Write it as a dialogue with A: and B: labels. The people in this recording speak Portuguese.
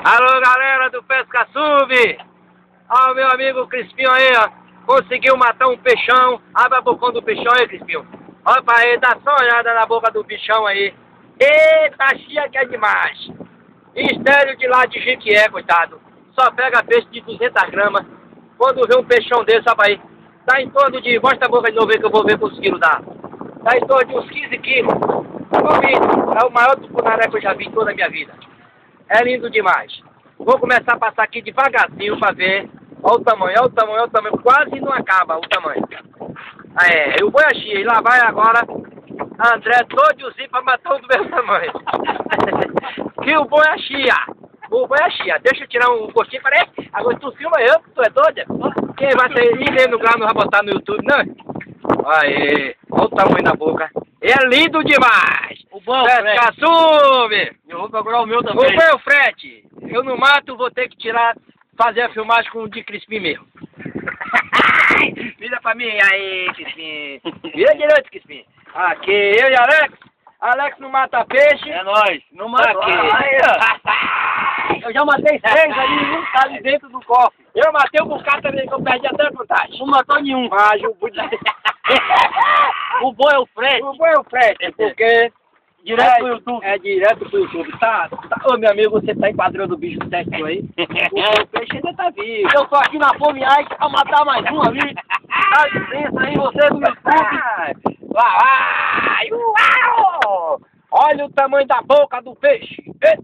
A: Alô, galera do Pesca Sub! Ó, meu amigo Crispinho aí, ó. Conseguiu matar um peixão. Abre a bocão do peixão aí, Crispinho. Olha pra ele, dá só uma olhada na boca do bichão aí. Eita, chia que é demais. Estéreo de lá de Jiquié, coitado. Só pega peixe de 200 gramas. Quando vê um peixão desse, olha aí. Tá em torno de... Mostra a boca de novo aí que eu vou ver quantos quilos dá. Tá em torno de uns 15 quilos. É o maior tucunaré que eu já vi em toda a minha vida. É lindo demais. Vou começar a passar aqui devagarzinho pra ver. Olha o tamanho, olha o tamanho, olha o tamanho. Quase não acaba o tamanho. É, o boi é chia. E lá vai agora André todinho pra matar o do mesmo tamanho. Que o boi é chia. O boi é chia. Deixa eu tirar um gostinho. Peraí. Agora tu filma eu, tu é doida? Quem vai sair? Ninguém no grau não vai botar no YouTube, não? Aí, olha o tamanho da boca. É lindo demais.
B: O bom,
A: Pesca Sub!
B: Eu vou procurar o meu
A: O
B: também.
A: meu frete. Eu não mato, vou ter que tirar, fazer a filmagem com o de Crispim mesmo. Vira pra mim aí, Crispim. Vira direito, Crispim. Aqui, eu e Alex. Alex não mata peixe.
B: É nóis. Não mata.
A: Aqui.
B: Aí, ó. Eu já matei 6 ali, um tá ali dentro do cofre.
A: Eu matei um bocado também, que eu perdi até a contagem.
B: Não matou nenhum.
A: Mas o boi...
B: O bom é o frete.
A: O boi é o frete, porque...
B: Direto pro YouTube.
A: É direto pro YouTube. Tá. Ô, meu amigo, você tá enquadrando o bicho certo aí? O peixe ainda tá vivo.
B: Eu tô aqui na fome ai pra matar mais um ali. Dá licença aí, você do YouTube.
A: Vai! Uau! Olha o tamanho da boca do peixe. Eita!